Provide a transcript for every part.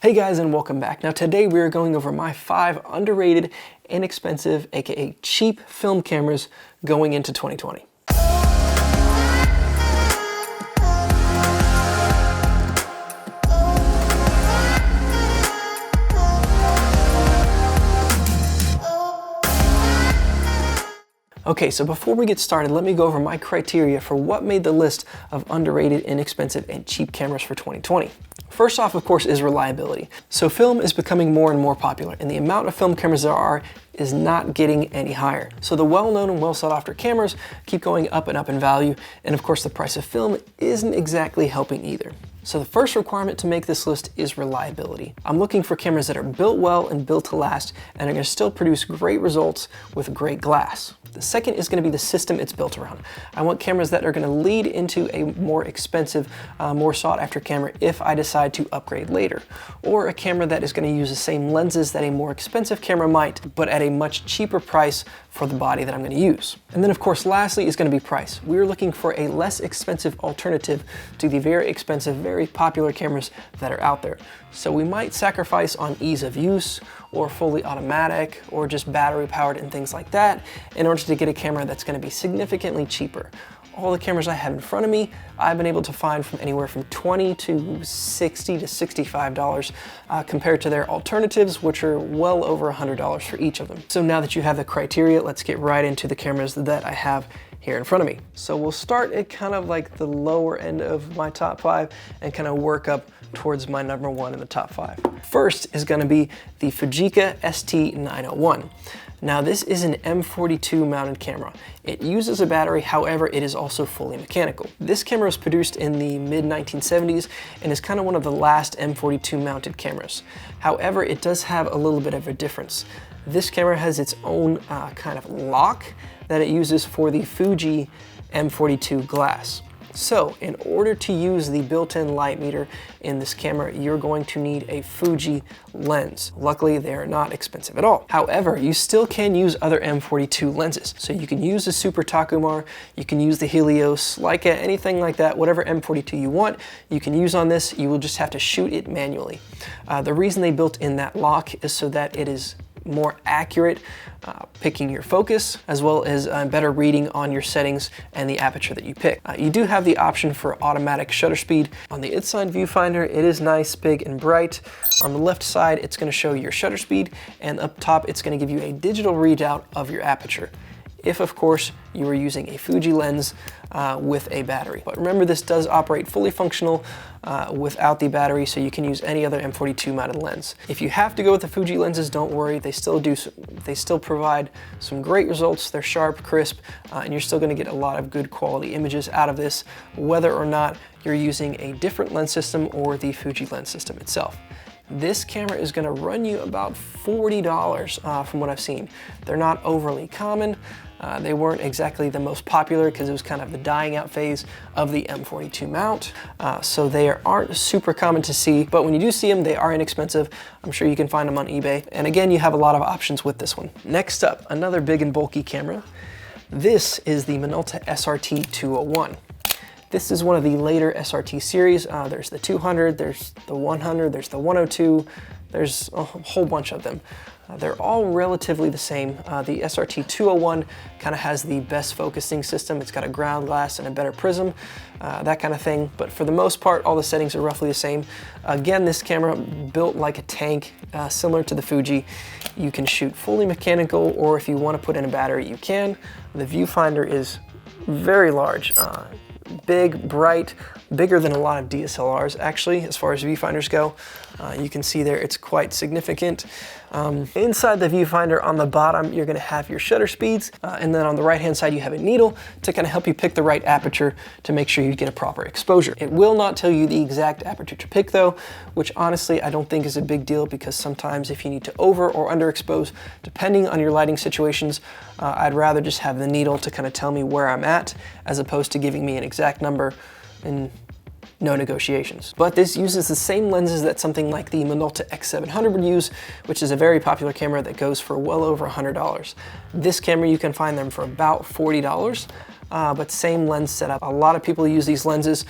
Hey guys, and welcome back. Now today we are going over my 5 underrated, inexpensive, aka cheap film cameras going into 2020. Okay, so before we get started, let me go over my criteria for what made the list of underrated, inexpensive, and cheap cameras for 2020. First off, of course, is reliability. So film is becoming more and more popular, and the amount of film cameras there are is not getting any higher. So the well-known and well-sought-after cameras keep going up and up in value, and of course the price of film isn't exactly helping either. So the first requirement to make this list is reliability. I'm looking for cameras that are built well and built to last and are going to still produce great results with great glass. The second is going to be the system it's built around. I want cameras that are going to lead into a more expensive, more sought-after camera if I decide to upgrade later, or a camera that is going to use the same lenses that a more expensive camera might, but at a much cheaper price for the body that I'm going to use. And then of course lastly is going to be price. We're looking for a less expensive alternative to the very expensive, very popular cameras that are out there. So we might sacrifice on ease of use or fully automatic or just battery powered and things like that in order to get a camera that's going to be significantly cheaper. All the cameras I have in front of me, I've been able to find from anywhere from $20 to $60 to $65 compared to their alternatives, which are well over $100 for each of them. So now that you have the criteria, let's get right into the cameras that I have here in front of me. So we'll start at kind of like the lower end of my top 5 and kind of work up towards my number 1 in the top 5. First is going to be the Konica ST901. Now this is an M42 mounted camera. It uses a battery, however, it is also fully mechanical. This camera was produced in the mid-1970s and is kind of one of the last M42 mounted cameras. However, it does have a little bit of a difference. This camera has its own kind of lock that it uses for the Fuji M42 glass. So in order to use the built-in light meter in this camera, you're going to need a Fuji lens. Luckily, they are not expensive at all. However, you still can use other M42 lenses. So you can use the Super Takumar, you can use the Helios, Leica, anything like that, whatever M42 you want, you can use on this. You will just have to shoot it manually. The reason they built in that lock is so that it is more accurate picking your focus, as well as better reading on your settings and the aperture that you pick. You do have the option for automatic shutter speed. On the inside viewfinder, it is nice, big, and bright. On the left side, it's going to show your shutter speed, and up top, it's going to give you a digital readout of your aperture. If, of course, you are using a Fuji lens with a battery. But remember, this does operate fully functional without the battery, so you can use any other M42 mounted lens. If you have to go with the Fuji lenses, don't worry, they still provide some great results. They're sharp, crisp, and you're still gonna get a lot of good quality images out of this, whether or not you're using a different lens system or the Fuji lens system itself. This camera is going to run you about $40 from what I've seen. They're not overly common. They weren't exactly the most popular because it was kind of the dying out phase of the M42 mount. So they aren't super common to see, but when you do see them, they are inexpensive. I'm sure you can find them on eBay. And again, you have a lot of options with this one. Next up, another big and bulky camera. This is the Minolta SRT201. This is one of the later SRT series. There's the 200, there's the 100, there's the 102, there's a whole bunch of them. They're all relatively the same. The SRT201 kind of has the best focusing system. It's got a ground glass and a better prism, that kind of thing. But for the most part, all the settings are roughly the same. Again, this camera built like a tank, similar to the Fuji. You can shoot fully mechanical, or if you want to put in a battery, you can. The viewfinder is very large. Big, bright, bigger than a lot of DSLRs actually, as far as viewfinders go. You can see there it's quite significant. Inside the viewfinder on the bottom, you're going to have your shutter speeds, and then on the right hand side you have a needle to kind of help you pick the right aperture to make sure you get a proper exposure. It will not tell you the exact aperture to pick though, which honestly I don't think is a big deal, because sometimes if you need to over or underexpose, depending on your lighting situations, I'd rather just have the needle to kind of tell me where I'm at, as opposed to giving me an exact number and no negotiations. But this uses the same lenses that something like the Minolta X700 would use, which is a very popular camera that goes for well over $100. This camera, you can find them for about $40. but same lens setup. A lot of people use these lenses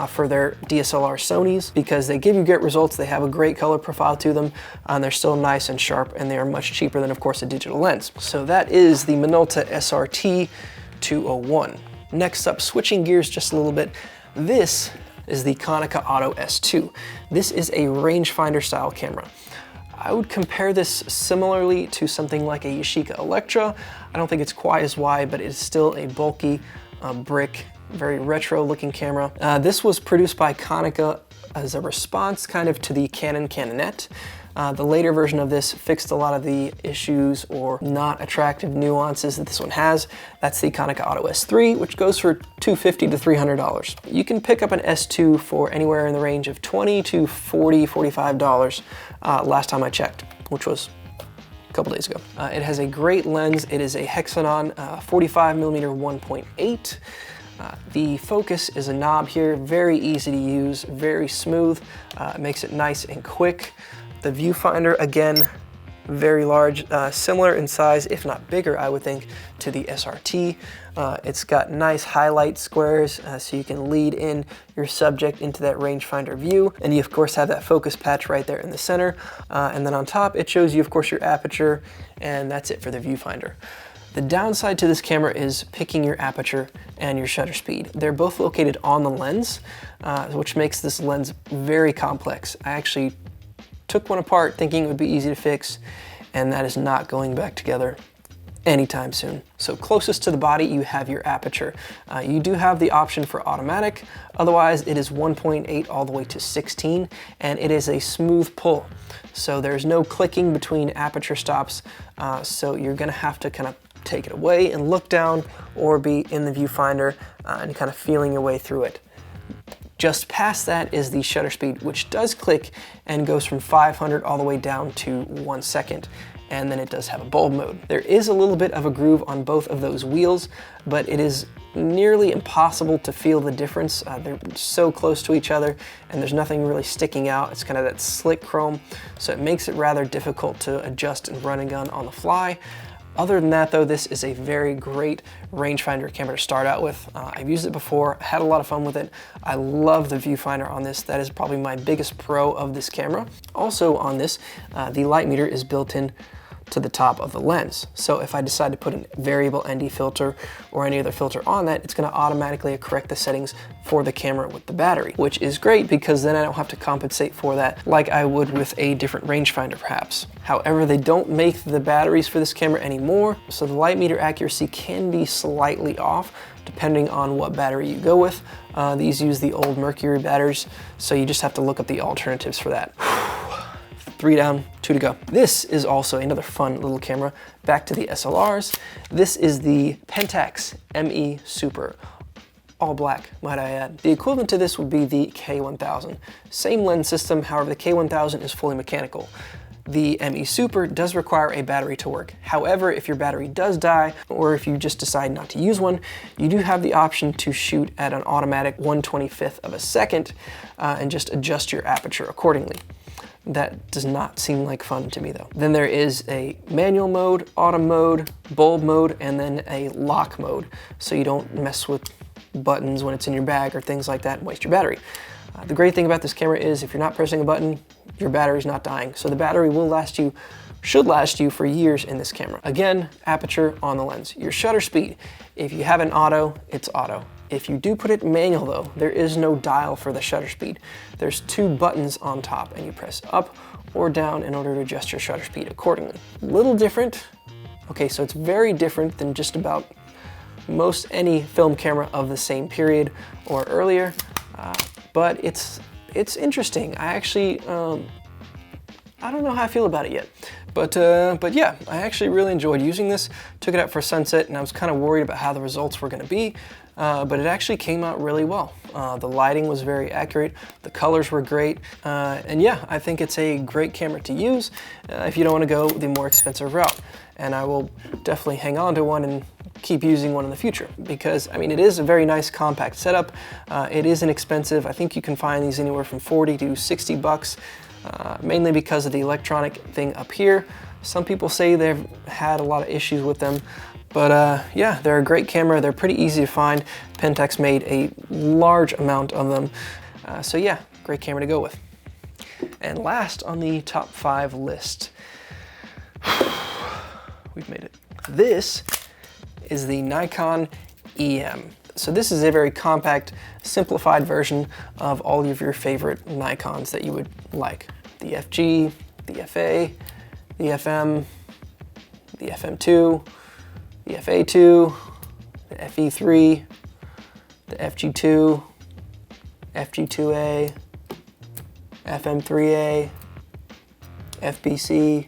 for their DSLR Sonys because they give you great results. They have a great color profile to them, and they're still nice and sharp, and they are much cheaper than, of course, a digital lens. So that is the Minolta SRT201. Next up, switching gears just a little bit, this is the Konica Auto S2. This is a rangefinder style camera. I would compare this similarly to something like a Yashica Electra. I don't think it's quite as wide, but it's still a bulky brick, very retro looking camera. This was produced by Konica as a response kind of to the Canon Canonet. The later version of this fixed a lot of the issues or not attractive nuances that this one has. That's the Konica Auto S3, which goes for $250 to $300. You can pick up an S2 for anywhere in the range of $20 to $40, $45 last time I checked, which was a couple days ago. It has a great lens. It is a Hexanon 45mm 1.8. The focus is a knob here, very easy to use, very smooth. It makes it nice and quick. The viewfinder, again, very large, similar in size, if not bigger, I would think, to the SRT. It's got nice highlight squares, so you can lead in your subject into that rangefinder view. And you, of course, have that focus patch right there in the center. And then on top, it shows you, of course, your aperture, and that's it for the viewfinder. The downside to this camera is picking your aperture and your shutter speed. They're both located on the lens, which makes this lens very complex. I actually took one apart thinking it would be easy to fix, and that is not going back together anytime soon. So closest to the body, you have your aperture. You do have the option for automatic, otherwise it is 1.8 all the way to 16, and it is a smooth pull. So there's no clicking between aperture stops, so you're gonna have to kind of take it away and look down, or be in the viewfinder and kind of feeling your way through it. Just past that is the shutter speed, which does click and goes from 500 all the way down to 1 second. And then it does have a bulb mode. There is a little bit of a groove on both of those wheels, but it is nearly impossible to feel the difference. They're so close to each other, and there's nothing really sticking out. It's kind of that slick chrome, so it makes it rather difficult to adjust and run a gun on the fly. Other than that though, this is a very great rangefinder camera to start out with. I've used it before, had a lot of fun with it. I love the viewfinder on this. That is probably my biggest pro of this camera. Also on this, the light meter is built in to the top of the lens. So if I decide to put a variable ND filter or any other filter on that, it's gonna automatically correct the settings for the camera with the battery, which is great because then I don't have to compensate for that like I would with a different rangefinder perhaps. However, they don't make the batteries for this camera anymore, so the light meter accuracy can be slightly off depending on what battery you go with. These use the old Mercury batteries, so you just have to look up the alternatives for that. 3 down, 2 to go. This is also another fun little camera. Back to the SLRs. This is the Pentax ME Super. All black, might I add. The equivalent to this would be the K1000. Same lens system, however the K1000 is fully mechanical. The ME Super does require a battery to work. However, if your battery does die, or if you just decide not to use one, you do have the option to shoot at an automatic 1/25th of a second and just adjust your aperture accordingly. That does not seem like fun to me though. Then there is a manual mode, auto mode, bulb mode, and then a lock mode, so you don't mess with buttons when it's in your bag or things like that and waste your battery. The great thing about this camera is if you're not pressing a button, your battery's not dying. So the battery will last you, should last you for years in this camera. Again, aperture on the lens. Your shutter speed, if you have an auto, it's auto. If you do put it manual though, there is no dial for the shutter speed. There's 2 buttons on top and you press up or down in order to adjust your shutter speed accordingly. Little different. Okay, so it's very different than just about most any film camera of the same period or earlier, but it's interesting. I actually, I don't know how I feel about it yet. But yeah, I actually really enjoyed using this. Took it out for sunset and I was kind of worried about how the results were gonna be, but it actually came out really well. The lighting was very accurate, the colors were great, and yeah, I think it's a great camera to use if you don't wanna go the more expensive route. And I will definitely hang on to one and keep using one in the future because, I mean, it is a very nice compact setup. It is inexpensive. I think you can find these anywhere from 40 to 60 bucks. Mainly because of the electronic thing up here. Some people say they've had a lot of issues with them. But yeah, they're a great camera. They're pretty easy to find. Pentax made a large amount of them. So yeah, great camera to go with. And last on the top 5 list, we've made it. This is the Nikon EM. So this is a very compact, simplified version of all of your favorite Nikons that you would like. The FG, the FA, the FM, the FM2, the FA2, the FE3, the FG2, FG2A, FM3A, FBC,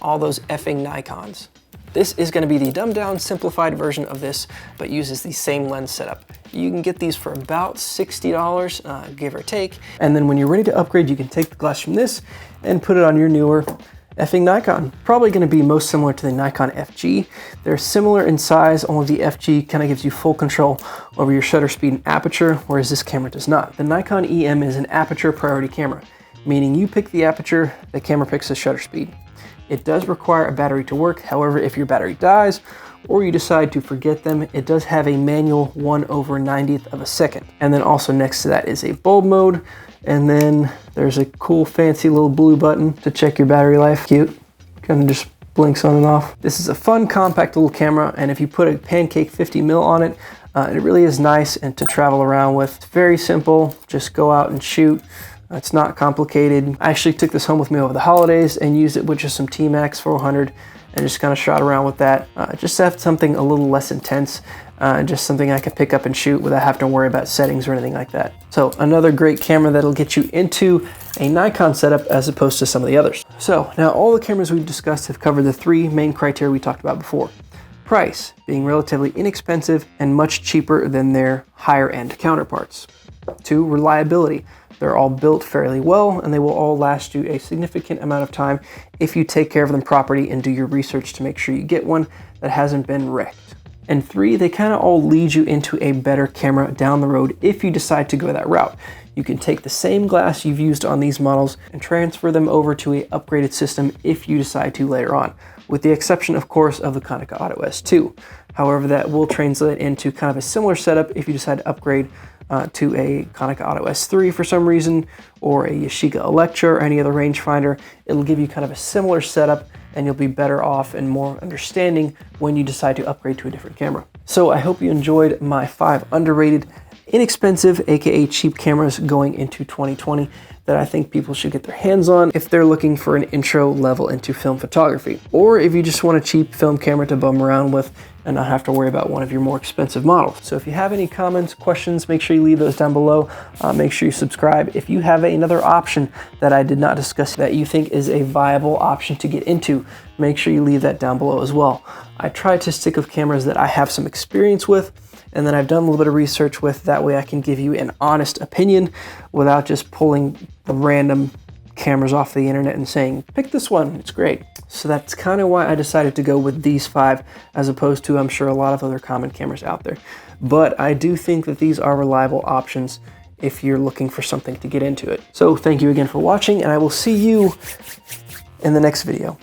all those effing Nikons. This is going to be the dumbed down, simplified version of this, but uses the same lens setup. You can get these for about $60, give or take. And then when you're ready to upgrade, you can take the glass from this and put it on your newer effing Nikon. Probably going to be most similar to the Nikon FG. They're similar in size, only the FG kind of gives you full control over your shutter speed and aperture, whereas this camera does not. The Nikon EM is an aperture priority camera, meaning you pick the aperture, the camera picks the shutter speed. It does require a battery to work. However, if your battery dies or you decide to forget them, it does have a manual 1/90th of a second. And then also next to that is a bulb mode. And then there's a cool fancy little blue button to check your battery life. Cute, kind of just blinks on and off. This is a fun, compact little camera. And if you put a Pancake 50mm on it, it really is nice and to travel around with. It's very simple, just go out and shoot. It's not complicated. I actually took this home with me over the holidays and used it with just some T-Max 400 and just kind of shot around with that. Just to have something a little less intense, just something I could pick up and shoot without having to worry about settings or anything like that. So another great camera that'll get you into a Nikon setup as opposed to some of the others. So now all the cameras we've discussed have covered the 3 main criteria we talked about before. Price, being relatively inexpensive and much cheaper than their higher end counterparts. 2, reliability. They're all built fairly well and they will all last you a significant amount of time if you take care of them properly and do your research to make sure you get one that hasn't been wrecked. And 3, they kind of all lead you into a better camera down the road if you decide to go that route. You can take the same glass you've used on these models and transfer them over to an upgraded system if you decide to later on, with the exception, of course, of the Konica Auto S2. However, that will translate into kind of a similar setup if you decide to upgrade to a Konica Auto S3 for some reason, or a Yashica Electra or any other rangefinder. It'll give you kind of a similar setup and you'll be better off and more understanding when you decide to upgrade to a different camera. So I hope you enjoyed my 5 underrated, inexpensive, aka cheap cameras going into 2020 that I think people should get their hands on if they're looking for an intro level into film photography, or if you just want a cheap film camera to bum around with and not have to worry about one of your more expensive models. So if you have any comments, questions, make sure you leave those down below. Make sure you subscribe. If you have another option that I did not discuss that you think is a viable option to get into, make sure you leave that down below as well. I try to stick with cameras that I have some experience with and then I've done a little bit of research with. That way I can give you an honest opinion without just pulling random cameras off the internet and saying, pick this one, it's great. So that's kind of why I decided to go with these 5 as opposed to, I'm sure, a lot of other common cameras out there. But I do think that these are reliable options if you're looking for something to get into it. So thank you again for watching and I will see you in the next video.